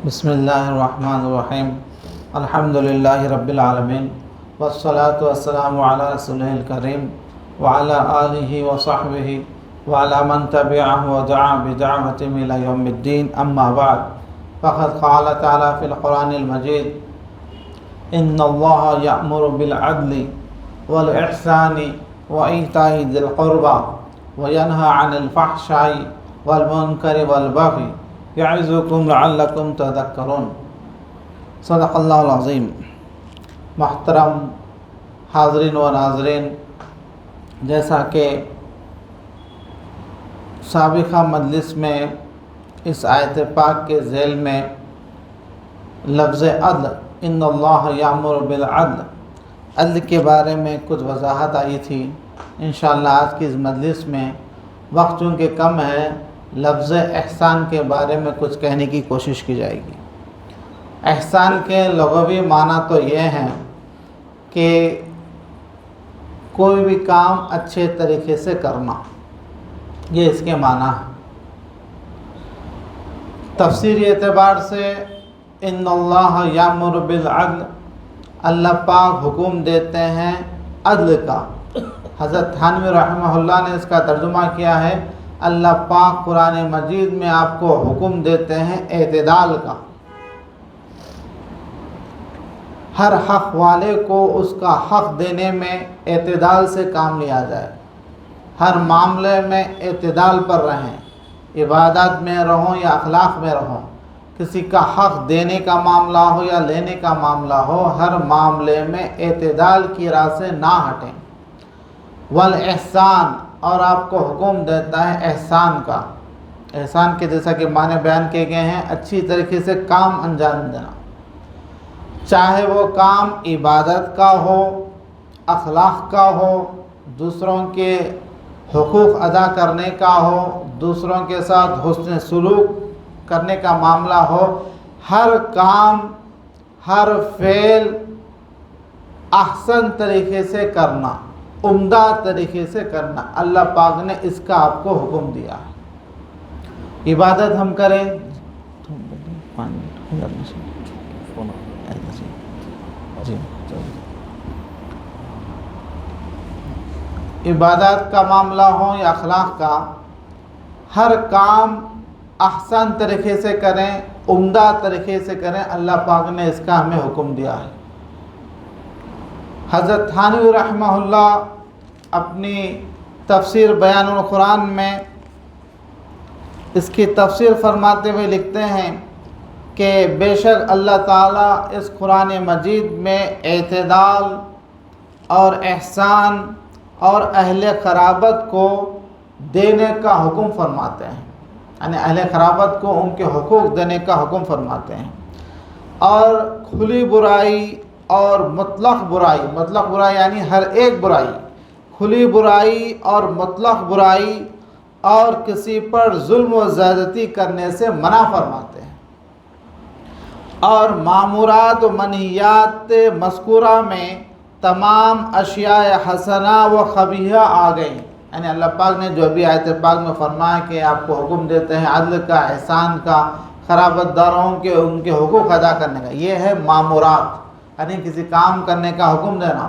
بسم اللہ الرحمن الرحیم الحمد للہ رب العالمین والصلاة والسلام علی رسولہ الکریم وعلی آلہ وصحبہ وعلی من تبعہ ودعا بدعوتہ الی یوم الدین اما بعد فقد قال تعالی فی القرآن المجید ان اللہ یأمر بالعدل والاحسان وایتاء ذی القربى وینہی عن الفحشاء والمنکر والبغی یعظکم لعلکم تذکرون۔ صدق اللہ العظیم۔ محترم حاضرین و ناظرین، جیسا کہ سابقہ مجلس میں اس آیت پاک کے ذیل میں لفظ عدل، ان اللہ یامر بالعدل، عدل کے بارے میں کچھ وضاحت آئی تھی۔ انشاءاللہ آج کی اس مجلس میں وقت چونکہ کم ہے، لفظ احسان کے بارے میں کچھ کہنے کی کوشش کی جائے گی۔ احسان کے لغوی معنی تو یہ ہیں کہ کوئی بھی کام اچھے طریقے سے کرنا، یہ اس کے معنی ہے۔ تفسیری اعتبار سے ان اللہ یامر بالعدل، اللہ پاک حکم دیتے ہیں عدل کا۔ حضرت تھانوی رحمہ اللہ نے اس کا ترجمہ کیا ہے، اللہ پاک قرآن مجید میں آپ کو حکم دیتے ہیں اعتدال کا۔ ہر حق والے کو اس کا حق دینے میں اعتدال سے کام لیا جائے، ہر معاملے میں اعتدال پر رہیں، عبادات میں رہوں یا اخلاق میں رہوں، کسی کا حق دینے کا معاملہ ہو یا لینے کا معاملہ ہو، ہر معاملے میں اعتدال کی راہ سے نہ ہٹیں۔ والاحسان، اور آپ کو حکم دیتا ہے احسان کا۔ احسان کے جیسا کہ معنی بیان کیے گئے ہیں، اچھی طریقے سے کام انجام دینا، چاہے وہ کام عبادت کا ہو، اخلاق کا ہو، دوسروں کے حقوق ادا کرنے کا ہو، دوسروں کے ساتھ حسن سلوک کرنے کا معاملہ ہو، ہر کام، ہر فعل احسن طریقے سے کرنا، عمدہ طریقے سے کرنا، اللہ پاک نے اس کا آپ کو حکم دیا ہے۔ عبادت ہم کریں، عبادات کا معاملہ ہو یا اخلاق کا، ہر کام احسن طریقے سے کریں، عمدہ طریقے سے کریں، اللہ پاک نے اس کا ہمیں حکم دیا ہے۔ حضرت تھانوی رحمہ اللہ اپنی تفسیر بیان القرآن میں اس کی تفسیر فرماتے ہوئے لکھتے ہیں کہ بے شک اللہ تعالیٰ اس قرآن مجید میں اعتدال اور احسان اور اہل قرابت کو دینے کا حکم فرماتے ہیں، یعنی اہل قرابت کو ان کے حقوق دینے کا حکم فرماتے ہیں، اور کھلی برائی اور مطلق برائی، مطلق برائی یعنی ہر ایک برائی، کھلی برائی اور مطلق برائی اور کسی پر ظلم و زیادتی کرنے سے منع فرماتے ہیں۔ اور مامورات و منہیات مذکورہ میں تمام اشیاء حسنہ و قبیحہ آ گئیں، یعنی اللہ پاک نے جو بھی آیت پاک میں فرمایا کہ آپ کو حکم دیتے ہیں عدل کا، احسان کا، قرابت داروں کے ان کے حقوق ادا کرنے کا، یہ ہے مامورات، یعنی کسی کام کرنے کا حکم دینا۔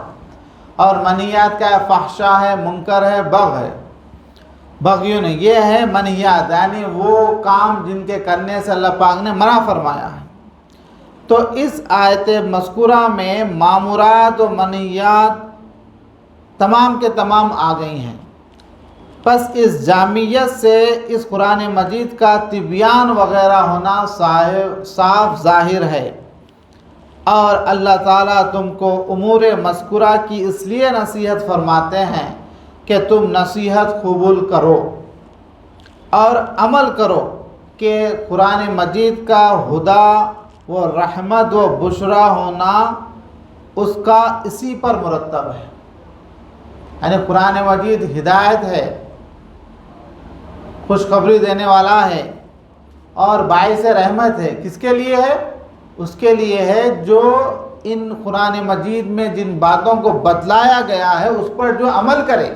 اور منہیات کا ہے، فحشا ہے، منکر ہے، بغی ہے، بغیوں نے، یہ ہے منہیات، یعنی وہ کام جن کے کرنے سے اللہ پاک نے منع فرمایا ہے۔ تو اس آیت مذکورہ میں مامورات و منہیات تمام کے تمام آ گئی ہیں۔ پس اس جامعیت سے اس قرآن مجید کا تبیان وغیرہ ہونا صاف ظاہر ہے، اور اللہ تعالیٰ تم کو امور مذکورہ کی اس لیے نصیحت فرماتے ہیں کہ تم نصیحت قبول کرو اور عمل کرو کہ قرآن مجید کا ہدا و رحمت و بشرا ہونا اس کا اسی پر مرتب ہے، یعنی قرآن مجید ہدایت ہے، خوشخبری دینے والا ہے اور باعث رحمت ہے۔ کس کے لیے ہے؟ اس کے لیے ہے جو ان قرآن مجید میں جن باتوں کو بتلایا گیا ہے اس پر جو عمل کرے،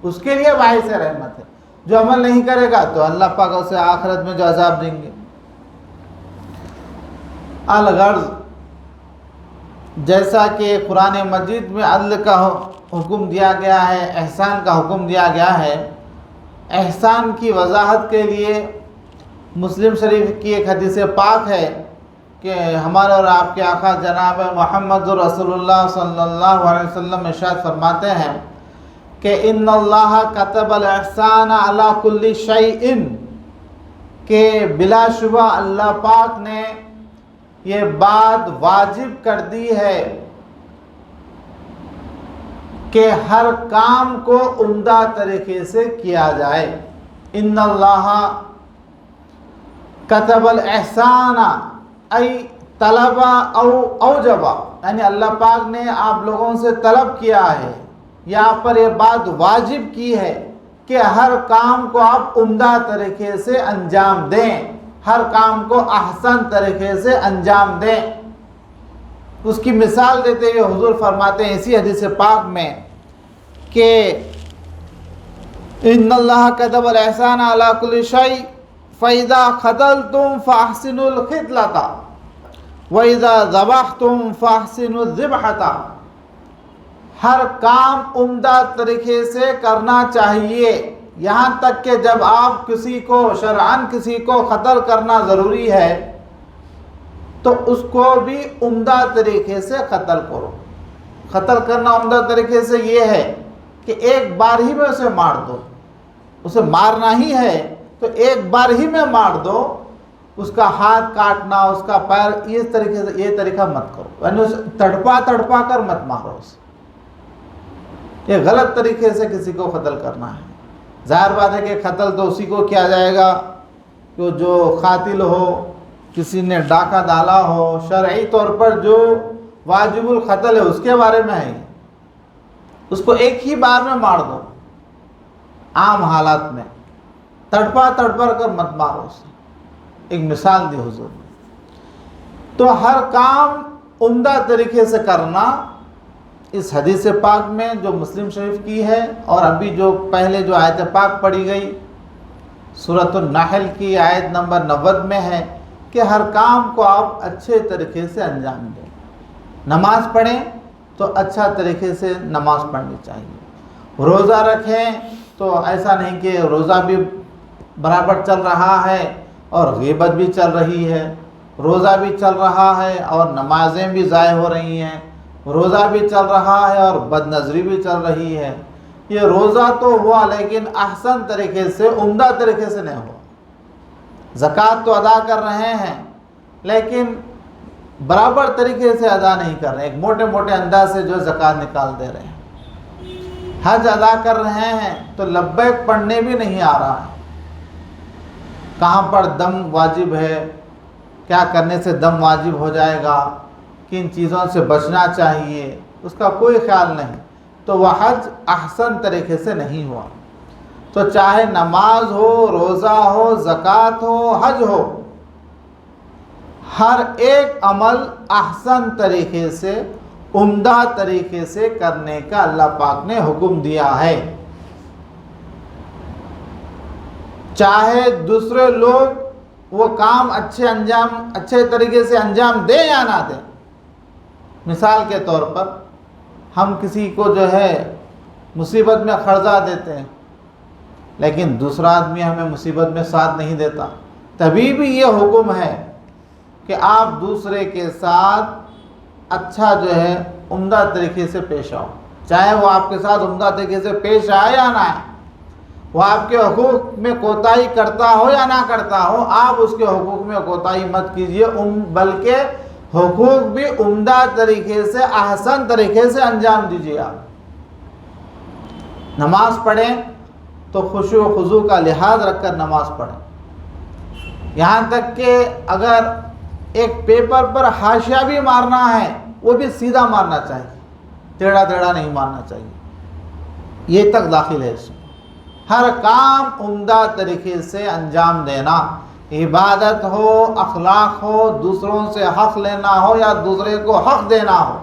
اس کے لیے باعث رحمت ہے۔ جو عمل نہیں کرے گا تو اللہ پاک اسے آخرت میں جو عذاب دیں گے۔ الغرض، جیسا کہ قرآن مجید میں عدل کا حکم دیا گیا ہے، احسان کا حکم دیا گیا ہے، احسان کی وضاحت کے لیے مسلم شریف کی ایک حدیث پاک ہے کہ ہمارے اور آپ کے آقا جناب محمد رسول اللہ صلی اللہ علیہ وسلم ارشاد فرماتے ہیں کہ ان اللہ کتب الاحسان علی کل شیء، کہ بلا شبہ اللہ پاک نے یہ بات واجب کر دی ہے کہ ہر کام کو عمدہ طریقے سے کیا جائے۔ ان اللہ کتب الاحسان ای طلب او اوجب، یعنی اللہ پاک نے آپ لوگوں سے طلب کیا ہے، یہاں پر یہ بات واجب کی ہے کہ ہر کام کو آپ عمدہ طریقے سے انجام دیں، ہر کام کو احسن طریقے سے انجام دیں۔ اس کی مثال دیتے ہوئے حضور فرماتے ہیں اسی حدیث پاک میں کہ ان اللہ کتب الاحسان علی کل شیء فاذا خطلتم فاحسنوا الخطلۃ واذا ذبحتم فاحسنوا الذبحۃ، ہر کام عمدہ طریقے سے کرنا چاہیے، یہاں تک کہ جب آپ کسی کو شرعاً کسی کو قتل کرنا ضروری ہے تو اس کو بھی عمدہ طریقے سے قتل کرو۔ قتل کرنا عمدہ طریقے سے یہ ہے کہ ایک بار ہی میں اسے مار دو، اسے مارنا ہی ہے تو ایک بار ہی میں مار دو، اس کا ہاتھ کاٹنا، اس کا پیر، اس طریقے سے یہ طریقہ مت کرو، یعنی اسے تڑپا تڑپا کر مت مارو اسے، یہ غلط طریقے سے کسی کو قتل کرنا ہے۔ ظاہر بات ہے کہ قتل تو اسی کو کیا جائے گا کہ جو قاتل ہو، کسی نے ڈاکہ ڈالا ہو، شرعی طور پر جو واجب القتل ہے اس کے بارے میں ہے، اس کو ایک ہی بار میں مار دو، عام حالات میں تڑپا تڑپا کر مت مارو اسے، ایک مثال دی حضور نے۔ تو ہر کام عمدہ طریقے سے کرنا اس حدیث پاک میں جو مسلم شریف کی ہے، اور ابھی جو پہلے جو آیت پاک پڑھی گئی سورۃ النحل کی آیت نمبر 90 میں ہے کہ ہر کام کو آپ اچھے طریقے سے انجام دیں۔ نماز پڑھیں تو اچھا طریقے سے نماز پڑھنی چاہیے، روزہ رکھیں تو ایسا نہیں کہ روزہ بھی برابر چل رہا ہے اور غیبت بھی چل رہی ہے، روزہ بھی چل رہا ہے اور نمازیں بھی ضائع ہو رہی ہیں، روزہ بھی چل رہا ہے اور بد نظری بھی چل رہی ہے۔ یہ روزہ تو ہوا لیکن احسن طریقے سے، عمدہ طریقے سے نہیں ہوا۔ زکوٰۃ تو ادا کر رہے ہیں لیکن برابر طریقے سے ادا نہیں کر رہے، ایک موٹے موٹے انداز سے جو زکوٰۃ نکال دے رہے ہیں۔ حج ادا کر رہے ہیں تو لبیک پڑھنے بھی نہیں آ رہا ہے، کہاں پر دم واجب ہے، کیا کرنے سے دم واجب ہو جائے گا، کن چیزوں سے بچنا چاہیے، اس کا کوئی خیال نہیں، تو وہ حج احسن طریقے سے نہیں ہوا۔ تو چاہے نماز ہو، روزہ ہو، زکوٰۃ ہو، حج ہو، ہر ایک عمل احسن طریقے سے، عمدہ طریقے سے کرنے کا اللہ پاک نے حکم دیا ہے، چاہے دوسرے لوگ وہ کام اچھے طریقے سے انجام دیں یا نہ دیں۔ مثال کے طور پر ہم کسی کو جو ہے مصیبت میں قرضہ دیتے ہیں لیکن دوسرا آدمی ہمیں مصیبت میں ساتھ نہیں دیتا، تبھی بھی یہ حکم ہے کہ آپ دوسرے کے ساتھ اچھا جو ہے عمدہ طریقے سے پیش آؤ، چاہے وہ آپ کے ساتھ عمدہ طریقے سے پیش آئے یا نہ آئے، وہ آپ کے حقوق میں کوتاہی کرتا ہو یا نہ کرتا ہو، آپ اس کے حقوق میں کوتاہی مت کیجیے، بلکہ حقوق بھی عمدہ طریقے سے، احسن طریقے سے انجام دیجیے۔ آپ نماز پڑھیں تو خشوع و خضوع کا لحاظ رکھ کر نماز پڑھیں، یہاں تک کہ اگر ایک پیپر پر حاشیہ بھی مارنا ہے وہ بھی سیدھا مارنا چاہیے، ٹیڑھا ٹیڑھا نہیں مارنا چاہیے، یہ تک داخل ہے اس میں۔ ہر کام عمدہ طریقے سے انجام دینا، عبادت ہو، اخلاق ہو، دوسروں سے حق لینا ہو یا دوسرے کو حق دینا ہو،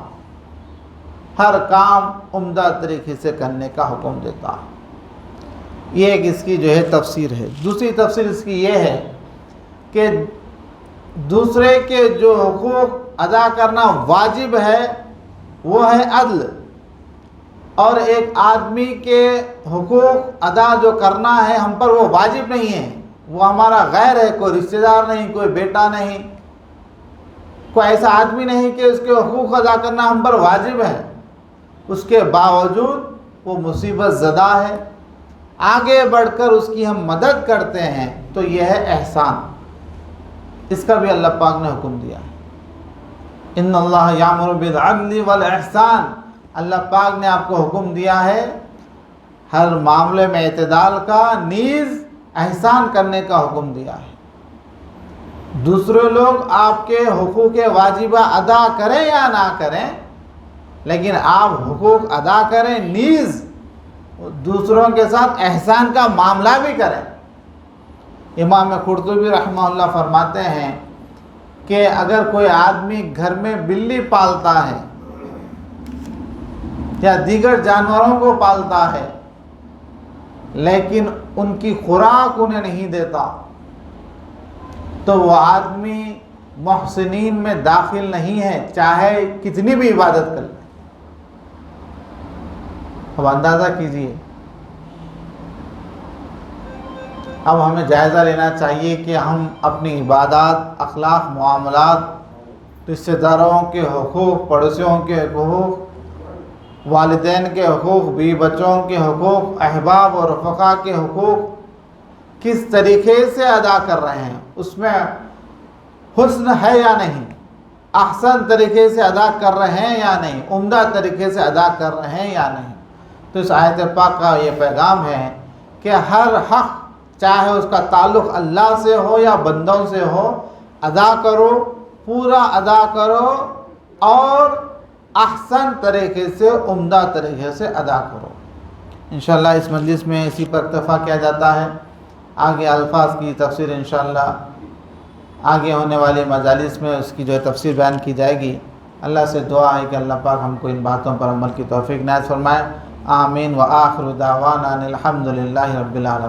ہر کام عمدہ طریقے سے کرنے کا حکم دیتا ہے۔ یہ ایک اس کی جو ہے تفسیر ہے۔ دوسری تفسیر اس کی یہ ہے کہ دوسرے کے جو حقوق ادا کرنا واجب ہے وہ ہے عدل، اور ایک آدمی کے حقوق ادا جو کرنا ہے ہم پر وہ واجب نہیں ہے، وہ ہمارا غیر ہے، کوئی رشتہ دار نہیں، کوئی بیٹا نہیں، کوئی ایسا آدمی نہیں کہ اس کے حقوق ادا کرنا ہم پر واجب ہے، اس کے باوجود وہ مصیبت زدہ ہے، آگے بڑھ کر اس کی ہم مدد کرتے ہیں تو یہ ہے احسان۔ اس کا بھی اللہ پاک نے حکم دیا ہے، ان اللہ یامر بالعدل والاحسان، اللہ پاک نے آپ کو حکم دیا ہے ہر معاملے میں اعتدال کا، نیز احسان کرنے کا حکم دیا ہے۔ دوسرے لوگ آپ کے حقوق واجبہ ادا کریں یا نہ کریں، لیکن آپ حقوق ادا کریں، نیز دوسروں کے ساتھ احسان کا معاملہ بھی کریں۔ امام قرطبی رحمہ اللہ فرماتے ہیں کہ اگر کوئی آدمی گھر میں بلی پالتا ہے یا دیگر جانوروں کو پالتا ہے لیکن ان کی خوراک انہیں نہیں دیتا تو وہ آدمی محسنین میں داخل نہیں ہے، چاہے کتنی بھی عبادت کر لے۔ اب اندازہ کیجئے، اب ہمیں جائزہ لینا چاہیے کہ ہم اپنی عبادات، اخلاق، معاملات، رشتہ داروں کے حقوق، پڑوسیوں کے حقوق، والدین کے حقوق، بیوی بچوں کے حقوق، احباب اور رفقا کے حقوق کس طریقے سے ادا کر رہے ہیں، اس میں حسن ہے یا نہیں، احسن طریقے سے ادا کر رہے ہیں یا نہیں، عمدہ طریقے سے ادا کر رہے ہیں یا نہیں۔ تو اس آیت پاک کا یہ پیغام ہے کہ ہر حق، چاہے اس کا تعلق اللہ سے ہو یا بندوں سے ہو، ادا کرو، پورا ادا کرو، اور احسن طریقے سے، عمدہ طریقے سے ادا کرو۔ انشاءاللہ اس مجلس میں اسی پر اکتفا کیا جاتا ہے، آگے الفاظ کی تفسیر انشاءاللہ آگے ہونے والے مجالس میں اس کی جو تفسیر بیان کی جائے گی۔ اللہ سے دعا ہے کہ اللہ پاک ہم کو ان باتوں پر عمل کی توفیق عنایت فرمائے۔ آمین، وآخر دعوانا ان الحمد للہ رب العالمین۔